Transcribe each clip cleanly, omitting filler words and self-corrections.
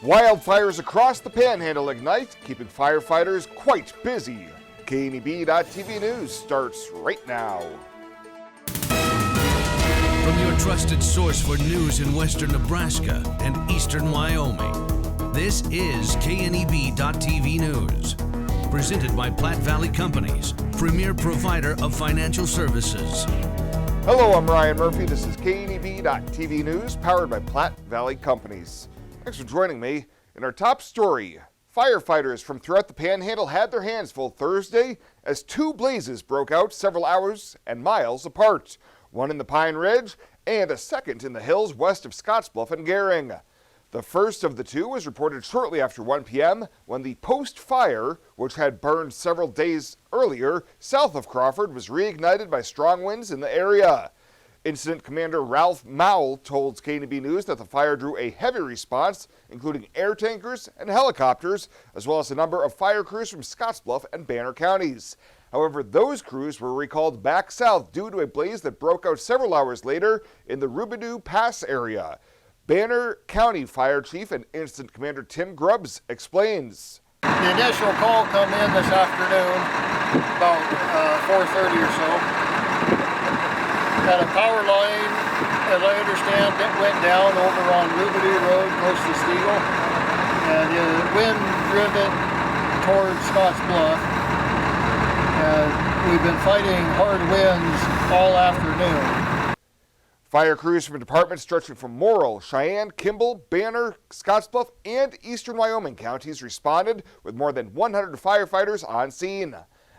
Wildfires across the Panhandle ignite, keeping firefighters quite busy. KNEB.TV News starts right now. From your trusted source for news in western Nebraska and eastern Wyoming, this is KNEB.TV News. Presented by Platte Valley Companies, premier provider of financial services. Hello, I'm Ryan Murphy. This is KNEB.TV News, powered by Platte Valley Companies. Thanks for joining me. In our top story, firefighters from throughout the Panhandle had their hands full Thursday as two blazes broke out several hours and miles apart, one in the Pine Ridge and a second in the hills west of Scottsbluff and Gering. The first of the two was reported shortly after 1 p.m. when the post fire, which had burned several days earlier south of Crawford, was reignited by strong winds in the area. Incident Commander Ralph Mowell told KNEB News that the fire drew a heavy response, including air tankers and helicopters, as well as a number of fire crews from Scottsbluff and Banner counties. However, those crews were recalled back south due to a blaze that broke out several hours later in the Rubidoux Pass area. Banner County Fire Chief and Incident Commander Tim Grubbs explains. The initial call come in this afternoon, about 4:30 or so. Had a power line, as I understand, that went down over on Rubidoux Road close to Stegall, and the wind driven towards Scottsbluff. And we've been fighting hard winds all afternoon. Fire crews from departments stretching from Morrill, Cheyenne, Kimball, Banner, Scottsbluff, and eastern Wyoming counties responded with more than 100 firefighters on scene.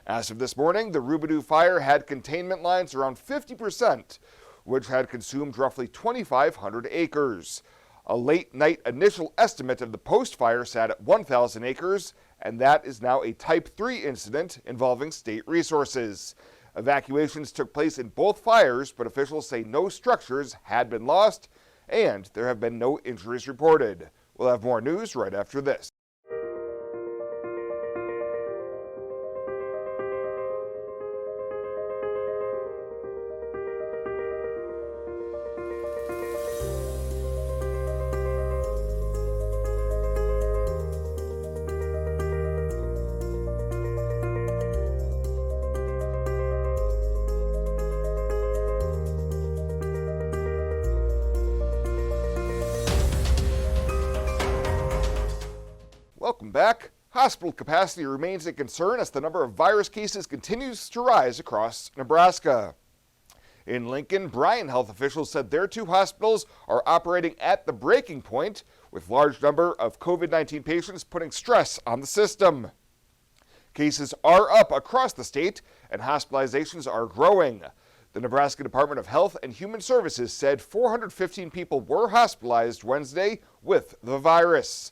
As of this morning, the Rubidoux fire had containment lines around 50%, which had consumed roughly 2,500 acres. A late night initial estimate of the post-fire sat at 1,000 acres, and that is now a Type 3 incident involving state resources. Evacuations took place in both fires, but officials say no structures had been lost, and there have been no injuries reported. We'll have more news right after this. Welcome back. Hospital capacity remains a concern as the number of virus cases continues to rise across Nebraska. In Lincoln, Bryan health officials said their two hospitals are operating at the breaking point, with large number of COVID-19 patients putting stress on the system. Cases are up across the state and hospitalizations are growing. The Nebraska Department of Health and Human Services said 415 people were hospitalized Wednesday with the virus.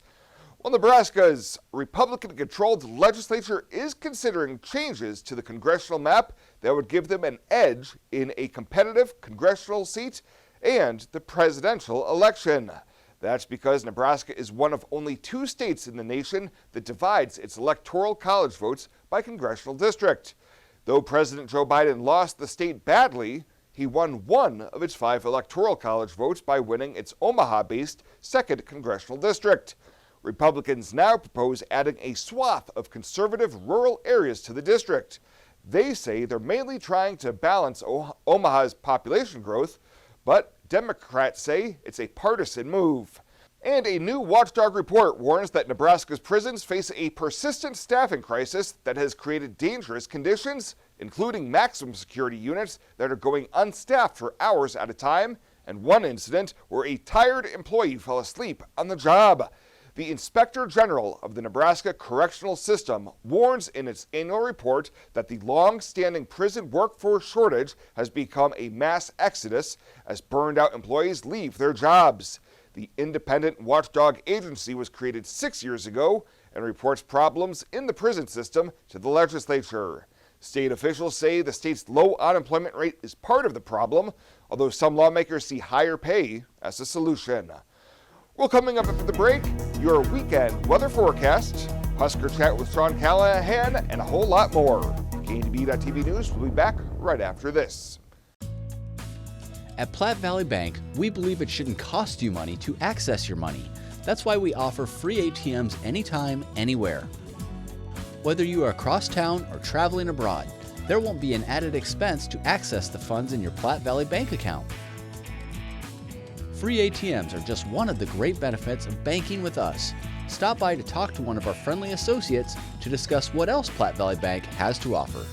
Well, Nebraska's Republican-controlled legislature is considering changes to the congressional map that would give them an edge in a competitive congressional seat and the presidential election. That's because Nebraska is one of only two states in the nation that divides its electoral college votes by congressional district. Though President Joe Biden lost the state badly, he won one of its 5 electoral college votes by winning its Omaha-based 2nd congressional district. Republicans now propose adding a swath of conservative rural areas to the district. They say they're mainly trying to balance Omaha's population growth, but Democrats say it's a partisan move. And a new watchdog report warns that Nebraska's prisons face a persistent staffing crisis that has created dangerous conditions, including maximum security units that are going unstaffed for hours at a time, and one incident where a tired employee fell asleep on the job. The Inspector General of the Nebraska Correctional System warns in its annual report that the long-standing prison workforce shortage has become a mass exodus as burned-out employees leave their jobs. The independent watchdog agency was created 6 years ago and reports problems in the prison system to the legislature. State officials say the state's low unemployment rate is part of the problem, although some lawmakers see higher pay as a solution. Well, coming up after the break, your weekend weather forecast, Husker chat with Sean Callahan, and a whole lot more. KNEB.TV News will be back right after this. At Platte Valley Bank, we believe it shouldn't cost you money to access your money. That's why we offer free ATMs anytime, anywhere. Whether you are across town or traveling abroad, there won't be an added expense to access the funds in your Platte Valley bank account. Free ATMs are just one of the great benefits of banking with us. Stop by to talk to one of our friendly associates to discuss what else Platte Valley Bank has to offer.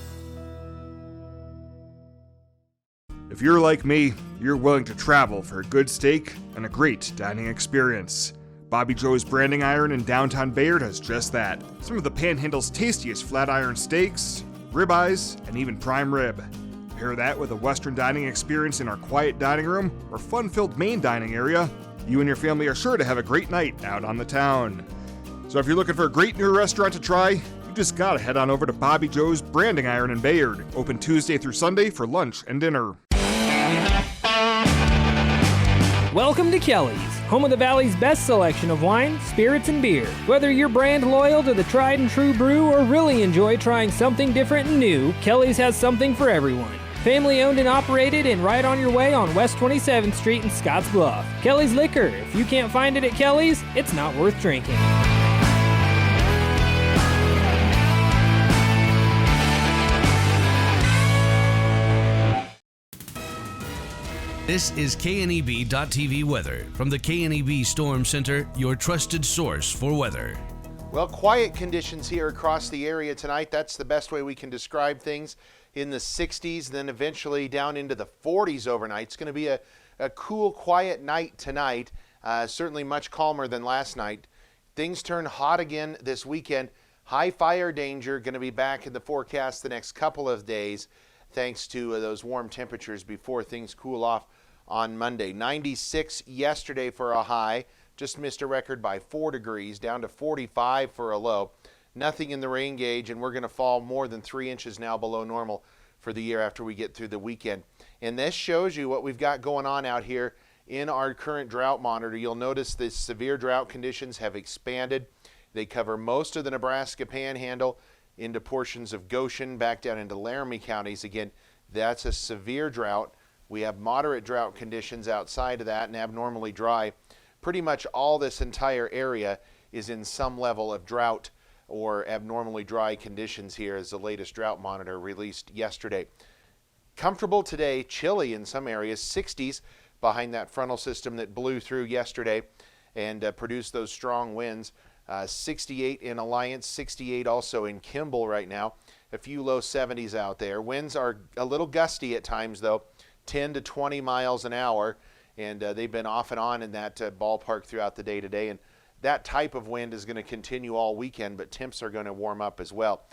If you're like me, you're willing to travel for a good steak and a great dining experience. Bobby Joe's Branding Iron in downtown Bayard has just that. Some of the Panhandle's tastiest flat iron steaks, ribeyes, and even prime rib. Pair that with a Western dining experience in our quiet dining room or fun-filled main dining area, you and your family are sure to have a great night out on the town. So if you're looking for a great new restaurant to try, you just gotta head on over to Bobby Joe's Branding Iron in Bayard, open Tuesday through Sunday for lunch and dinner. Welcome to Kelly's, home of the Valley's best selection of wine, spirits, and beer. Whether you're brand loyal to the tried and true brew or really enjoy trying something different and new, Kelly's has something for everyone. Family owned and operated and right on your way on West 27th Street in Scotts Bluff. Kelly's Liquor. If you can't find it at Kelly's, it's not worth drinking. This is KNEB.TV weather from the KNEB Storm Center, your trusted source for weather. Well, quiet conditions here across the area tonight. That's the best way we can describe things. In the 60s, then eventually down into the 40s overnight. It's going to be a cool, quiet night tonight. Certainly much calmer than last night. Things turn hot again this weekend. High fire danger going to be back in the forecast the next couple of days, thanks to those warm temperatures before things cool off on Monday. 96 yesterday for a high. Just missed a record by 4 degrees, down to 45 for a low. Nothing in the rain gauge, and we're going to fall more than 3 inches now below normal for the year after we get through the weekend. And this shows you what we've got going on out here in our current drought monitor. You'll notice the severe drought conditions have expanded. They cover most of the Nebraska Panhandle into portions of Goshen, back down into Laramie counties. Again, that's a severe drought. We have moderate drought conditions outside of that and abnormally dry. Pretty much all this entire area is in some level of drought or abnormally dry conditions here, as the latest drought monitor released yesterday. Comfortable today, chilly in some areas, 60s behind that frontal system that blew through yesterday and produced those strong winds. 68 in Alliance, 68 also in Kimball right now. A few low 70s out there. Winds are a little gusty at times though, 10 to 20 miles an hour, and they've been off and on in that ballpark throughout the day today. And that type of wind is going to continue all weekend, but temps are going to warm up as well.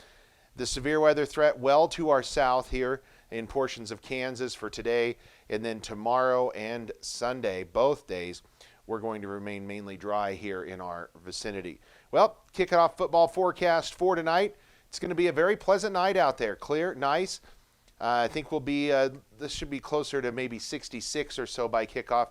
The severe weather threat well to our south here in portions of Kansas for today, and then tomorrow and Sunday, both days, we're going to remain mainly dry here in our vicinity. Well, kicking off football forecast for tonight. It's going to be a very pleasant night out there. Clear, nice. I think we'll be, this should be closer to maybe 66 or so by kickoff,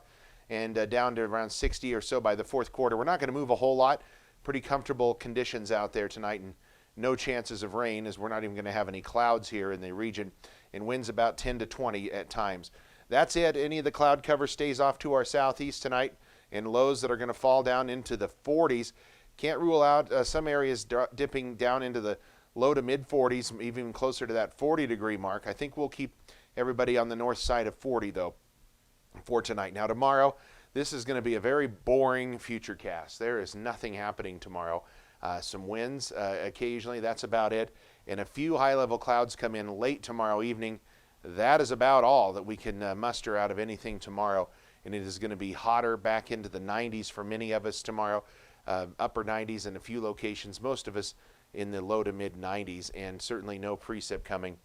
and down to around 60 or so by the fourth quarter. We're not going to move a whole lot. Pretty comfortable conditions out there tonight, and no chances of rain, as we're not even going to have any clouds here in the region, and winds about 10 to 20 at times. That's it. Any of the cloud cover stays off to our southeast tonight, and lows that are going to fall down into the 40s. Can't rule out some areas dipping down into the low to mid 40s, even closer to that 40-degree mark. I think we'll keep everybody on the north side of 40, though, for tonight. Now, tomorrow, this is going to be a very boring future cast. There is nothing happening tomorrow. Some winds occasionally, that's about it. And a few high-level clouds come in late tomorrow evening. That is about all that we can muster out of anything tomorrow. And it is going to be hotter, back into the 90s for many of us tomorrow. Upper 90s in a few locations, most of us in the low to mid 90s, and certainly no precip coming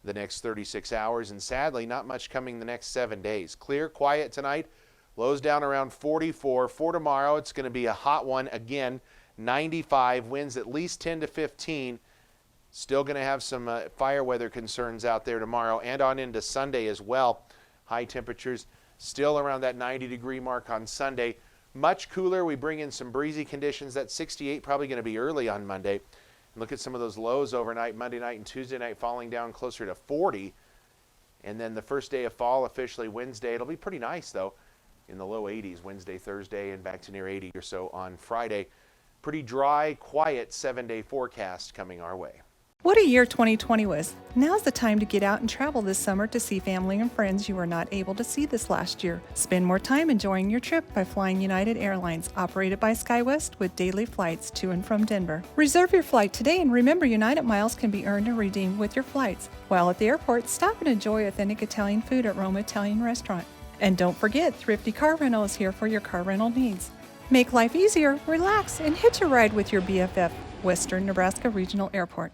the next 36 hours, and sadly not much coming the next 7 days. Clear, quiet tonight, lows down around 44. For tomorrow, it's going to be a hot one again, 95, winds at least 10 to 15. Still going to have some fire weather concerns out there tomorrow and on into Sunday as well. High temperatures still around that 90-degree mark on Sunday. Much cooler. We bring in some breezy conditions. That 68 probably going to be early on Monday. Look at some of those lows overnight, Monday night and Tuesday night, falling down closer to 40. And then the first day of fall, officially Wednesday. It'll be pretty nice, though. in the low 80s Wednesday, Thursday, and back to near 80 or so on Friday. Pretty dry, quiet 7-day forecast coming our way. What a year 2020 was. Now's the time to get out and travel this summer to see family and friends you were not able to see this last year. Spend more time enjoying your trip by flying United Airlines, operated by SkyWest with daily flights to and from Denver. Reserve your flight today and remember United miles can be earned and redeemed with your flights. While at the airport, stop and enjoy authentic Italian food at Roma Italian Restaurant. And don't forget, Thrifty Car Rental is here for your car rental needs. Make life easier, relax, and hitch a ride with your BFF, Western Nebraska Regional Airport.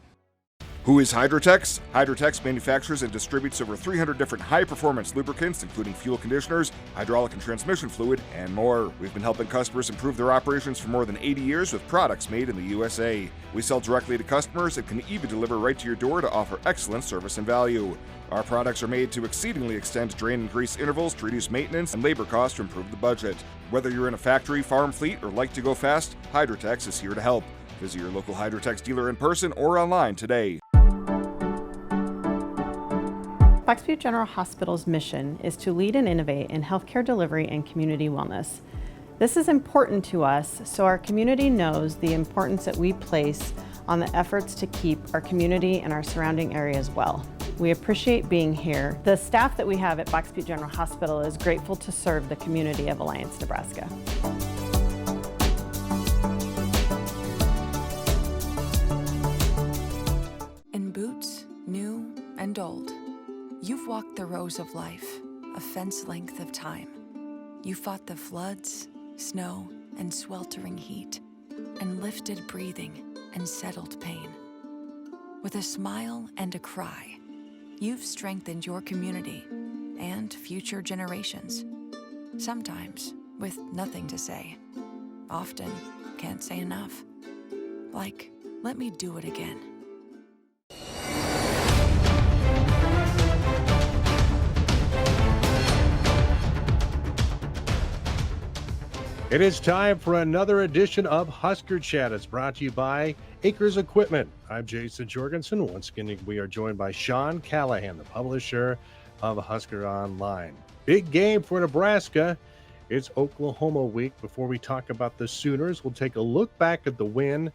Who is Hydrotex? Hydrotex manufactures and distributes over 300 different high-performance lubricants, including fuel conditioners, hydraulic and transmission fluid, and more. We've been helping customers improve their operations for more than 80 years with products made in the USA. We sell directly to customers and can even deliver right to your door to offer excellent service and value. Our products are made to exceedingly extend drain and grease intervals to reduce maintenance and labor costs to improve the budget. Whether you're in a factory, farm fleet, or like to go fast, Hydrotex is here to help. Visit your local Hydrotex dealer in person or online today. Fox Butte General Hospital's mission is to lead and innovate in healthcare delivery and community wellness. This is important to us so our community knows the importance that we place on the efforts to keep our community and our surrounding areas well. We appreciate being here. The staff that we have at Fox Butte General Hospital is grateful to serve the community of Alliance, Nebraska. In boots, new and old, you've walked the rows of life, a fence length of time. You fought the floods, snow, and sweltering heat, and lifted breathing and settled pain. With a smile and a cry, you've strengthened your community and future generations. Sometimes with nothing to say. Often can't say enough. Like, let me do it again. It is time for another edition of Husker Chat. It's brought to you by Acres Equipment. I'm Jason Jorgensen. Once again, we are joined by Sean Callahan, the publisher of Husker Online. Big game for Nebraska. It's Oklahoma week. Before we talk about the Sooners, we'll take a look back at the win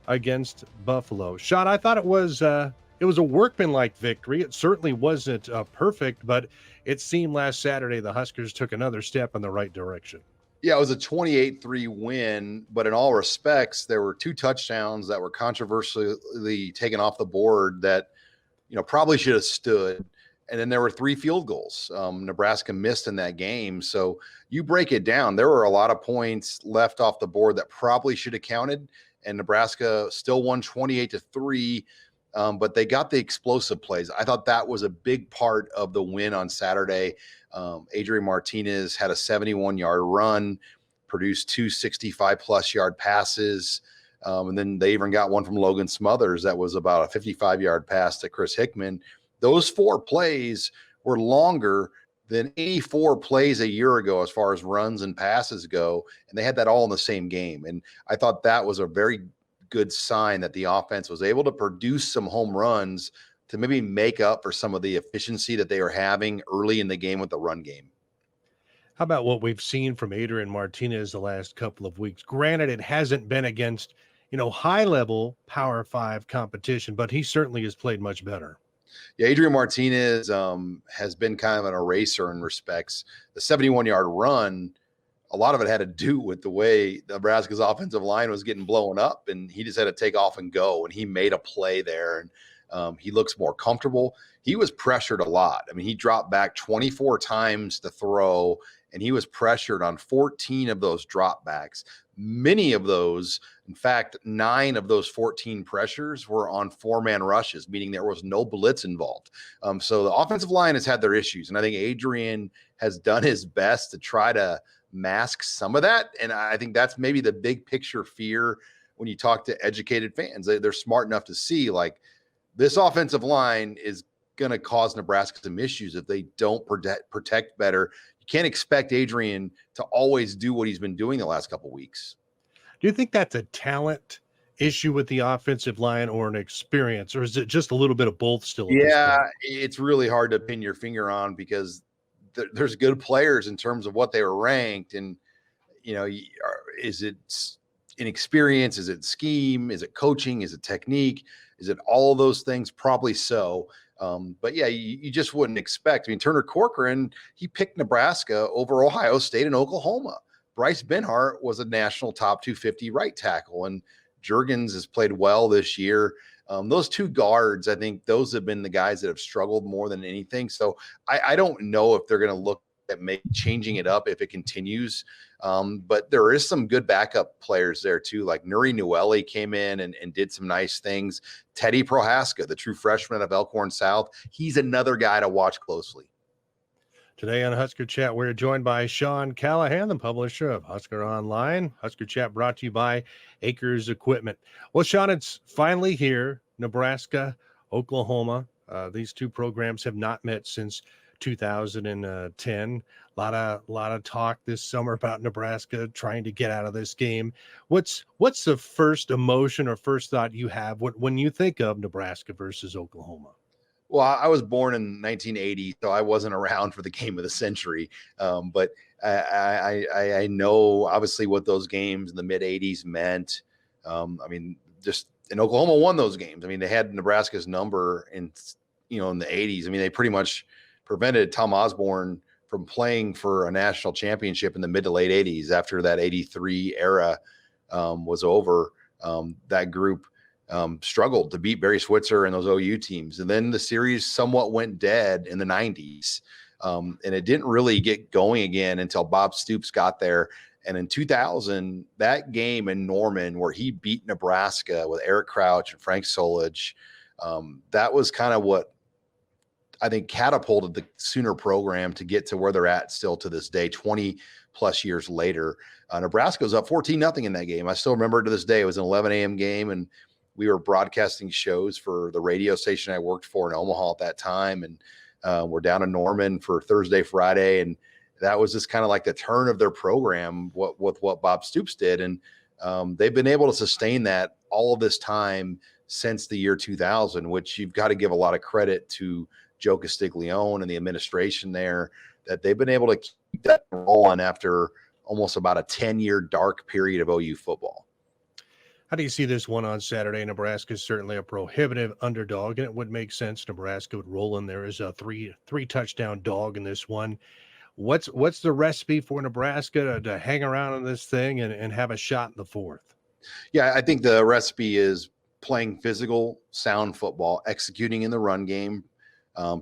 against Buffalo. Sean, I thought it was a workmanlike victory. It certainly wasn't perfect, but it seemed last Saturday the Huskers took another step in the right direction. Yeah, it was a 28-3 win, but in all respects, there were two touchdowns that were controversially taken off the board that, probably should have stood. And then there were 3 field goals. Nebraska missed in that game. So you break it down, there were a lot of points left off the board that probably should have counted. And Nebraska still won 28-3, but they got the explosive plays. I thought that was a big part of the win on Saturday. Adrian Martinez had a 71-yard run, produced 2 65-plus yard passes. And then they even got one from Logan Smothers that was about a 55-yard pass to Chris Hickman. Those 4 plays were longer than any 4 plays a year ago as far as runs and passes go. And they had that all in the same game. And I thought that was a very good sign that the offense was able to produce some home runs to maybe make up for some of the efficiency that they were having early in the game with the run game. How about what we've seen from Adrian Martinez the last couple of weeks? Granted, it hasn't been against, high-level Power 5 competition, but he certainly has played much better. Yeah, Adrian Martinez has been kind of an eraser in respects. The 71-yard run, a lot of it had to do with the way Nebraska's offensive line was getting blown up, and he just had to take off and go, and he made a play there, and he looks more comfortable. He was pressured a lot. I mean, he dropped back 24 times to throw, and he was pressured on 14 of those dropbacks. Many of those, in fact, 9 of those 14 pressures were on 4-man rushes, meaning there was no blitz involved. So the offensive line has had their issues, and I think Adrian has done his best to try to mask some of that. And I think that's maybe the big picture fear when you talk to educated fans. They're smart enough to see, like, this offensive line is going to cause Nebraska some issues if they don't protect better. You can't expect Adrian to always do what he's been doing the last couple of weeks. Do you think that's a talent issue with the offensive line or an experience, or is it just a little bit of both still? Yeah, it's really hard to pin your finger on because there's good players in terms of what they were ranked. And, is it inexperience? Is it scheme? Is it coaching? Is it technique? Is it all those things? Probably so. But yeah, you just wouldn't expect. I mean, Turner Corcoran, he picked Nebraska over Ohio State and Oklahoma. Bryce Benhart was a national top 250 right tackle, and Juergens has played well this year. Those two guards, I think those have been the guys that have struggled more than anything. So I don't know if they're going to look at maybe changing it up if it continues. But there is some good backup players there too. Like Nuri Newelly came in and did some nice things. Teddy Prohaska, the true freshman of Elkhorn South, he's another guy to watch closely. Today on Husker Chat, we're joined by Sean Callahan, the publisher of Husker Online. Husker Chat brought to you by Acres Equipment. Well, Sean, it's finally here. Nebraska, Oklahoma. These two programs have not met since 2010. A lot of talk this summer about Nebraska trying to get out of this game. What's the first emotion or first thought you have when you think of Nebraska versus Oklahoma? Well, I was born in 1980, so I wasn't around for the game of the century. But I know obviously what those games in the mid 80s meant. And Oklahoma won those games. I mean, they had Nebraska's number in the 80s. I mean, they pretty much prevented Tom Osborne from playing for a national championship in the mid to late 80s. After that 83 era was over, that group struggled to beat Barry Switzer and those OU teams. And then the series somewhat went dead in the 90s. And it didn't really get going again until Bob Stoops got there. And in 2000, that game in Norman where he beat Nebraska with Eric Crouch and Frank Solich, that was kind of what I think catapulted the Sooner program to get to where they're at still to this day, 20 plus years later. Nebraska was up 14-0 in that game. I still remember to this day, it was an 11 a.m. game, and we were broadcasting shows for the radio station I worked for in Omaha at that time. And we're down in Norman for Thursday, Friday. And that was just kind of like the turn of their program with what Bob Stoops did. And they've been able to sustain that all of this time since the year 2000, which you've got to give a lot of credit to Joe Castiglione and the administration there, that they've been able to keep that rolling after almost about a 10-year dark period of OU football. How do you see this one on Saturday? Nebraska is certainly a prohibitive underdog, and it would make sense Nebraska would roll in there as a three touchdown dog in this one. What's the recipe for Nebraska to hang around on this thing and have a shot in the fourth? Yeah, I think the recipe is playing physical, sound football, executing in the run game,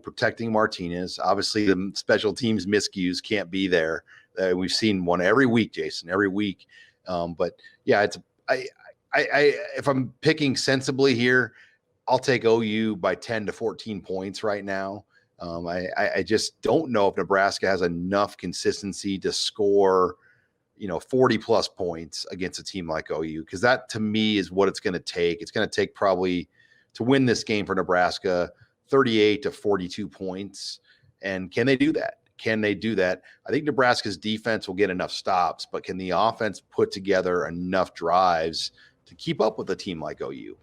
protecting Martinez. Obviously, the special teams miscues can't be there. We've seen one every week, Jason, every week. But yeah, if I'm picking sensibly here, I'll take OU by 10 to 14 points right now. I just don't know if Nebraska has enough consistency to score, 40 plus points against a team like OU, because that to me is what it's going to take. It's going to take probably to win this game for Nebraska 38 to 42 points. And can they do that? I think Nebraska's defense will get enough stops, but can the offense put together enough drives to keep up with a team like OU?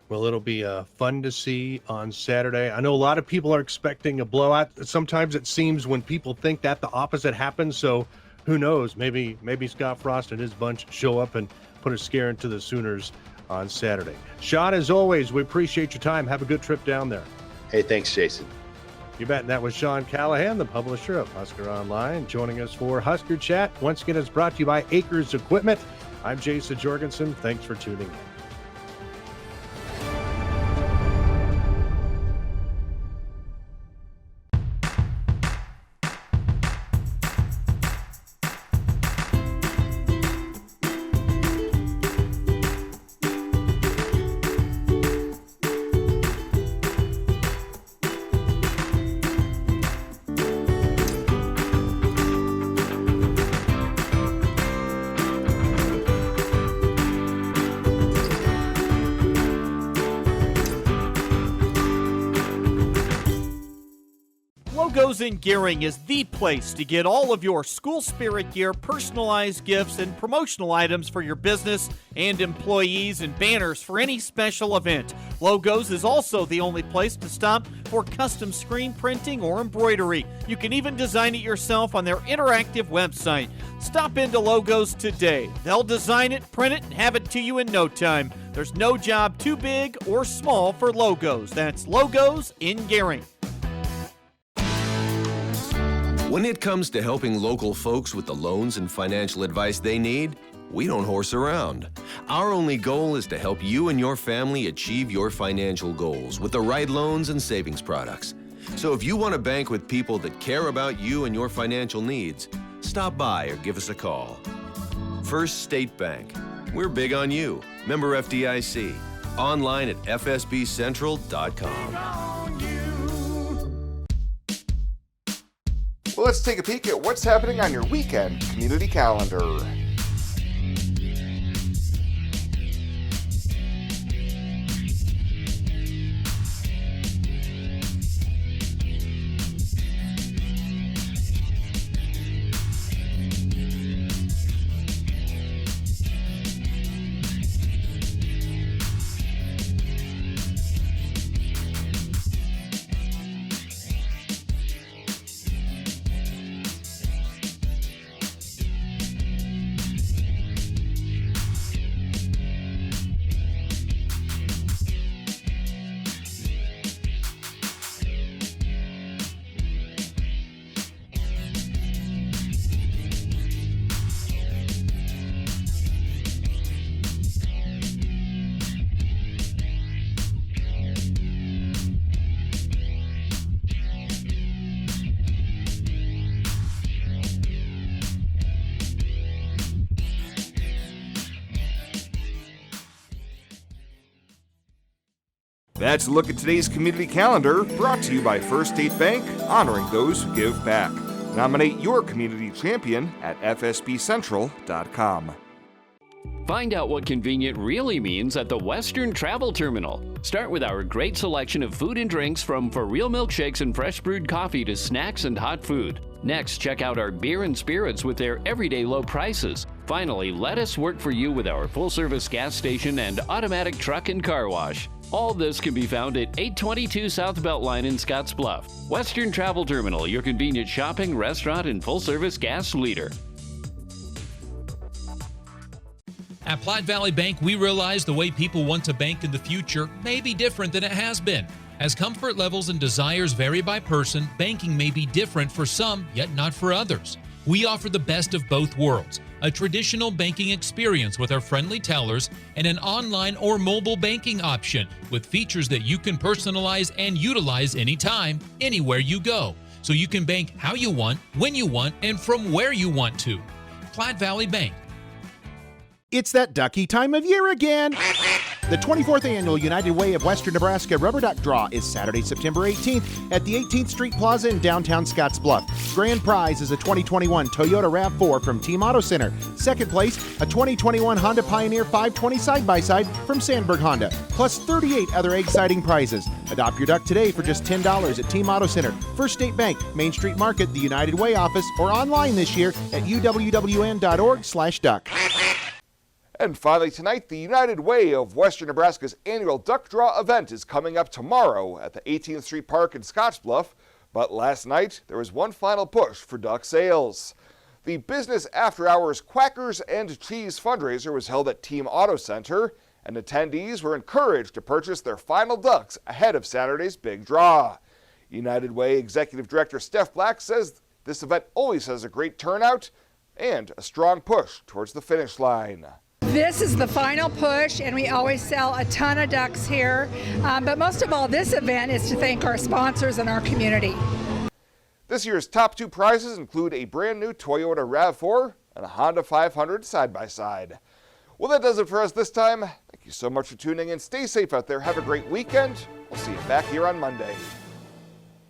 Well, it'll be fun to see on Saturday. I know a lot of people are expecting a blowout. Sometimes it seems when people think that the opposite happens. So who knows? Maybe Scott Frost and his bunch show up and put a scare into the Sooners on Saturday. Sean, as always, we appreciate your time. Have a good trip down there. Hey, thanks, Jason. You bet. And that was Sean Callahan, the publisher of Husker Online, joining us for Husker Chat. Once again, it's brought to you by Acres Equipment. I'm Jason Jorgensen. Thanks for tuning in. Logos in Gearing is the place to get all of your school spirit gear, personalized gifts, and promotional items for your business and employees, and banners for any special event. Logos is also the only place to stop for custom screen printing or embroidery. You can even design it yourself on their interactive website. Stop into Logos today. They'll design it, print it, and have it to you in no time. There's no job too big or small for Logos. That's Logos in Gearing. When it comes to helping local folks with the loans and financial advice they need, we don't horse around. Our only goal is to help you and your family achieve your financial goals with the right loans and savings products. So if you want to bank with people that care about you and your financial needs, stop by or give us a call. First State Bank. We're big on you. Member FDIC. Online at fsbcentral.com. Well, let's take a peek at what's happening on your weekend community calendar. That's a look at today's community calendar, brought to you by First State Bank, honoring those who give back. Nominate your community champion at fsbcentral.com. Find out what convenient really means at the Western Travel Terminal. Start with our great selection of food and drinks, from for real milkshakes and fresh brewed coffee to snacks and hot food. Next, check out our beer and spirits with their everyday low prices. Finally, let us work for you with our full-service gas station and automatic truck and car wash. All this can be found at 822 South Beltline in Scotts Bluff. Western Travel Terminal, your convenient shopping, restaurant, and full-service gas leader. At Platte Valley Bank, we realize the way people want to bank in the future may be different than it has been. As comfort levels and desires vary by person, banking may be different for some, yet not for others. We offer the best of both worlds, a traditional banking experience with our friendly tellers, and an online or mobile banking option with features that you can personalize and utilize anytime, anywhere you go. So you can bank how you want, when you want, and from where you want to. Platte Valley Bank. It's that ducky time of year again. The 24th Annual United Way of Western Nebraska Rubber Duck Draw is Saturday, September 18th at the 18th Street Plaza in downtown Scotts Bluff. Grand prize is a 2021 Toyota RAV4 from Team Auto Center. Second place, a 2021 Honda Pioneer 520 side-by-side from Sandberg Honda, plus 38 other egg-siding prizes. Adopt your duck today for just $10 at Team Auto Center, First State Bank, Main Street Market, the United Way office, or online this year at uwwn.org/duck. And finally tonight, the United Way of Western Nebraska's annual Duck Draw event is coming up tomorrow at the 18th Street Park in Scottsbluff. But last night, there was one final push for duck sales. The Business After Hours Quackers and Cheese fundraiser was held at Team Auto Center, and attendees were encouraged to purchase their final ducks ahead of Saturday's big draw. United Way Executive Director Steph Black says this event always has a great turnout and a strong push towards the finish line. This is the final push, and we always sell a ton of ducks here. But most of all, this event is to thank our sponsors and our community. This year's top two prizes include a brand new Toyota RAV4 and a Honda 500 side-by-side. Well, that does it for us this time. Thank you so much for tuning in. Stay safe out there. Have a great weekend. We'll see you back here on Monday.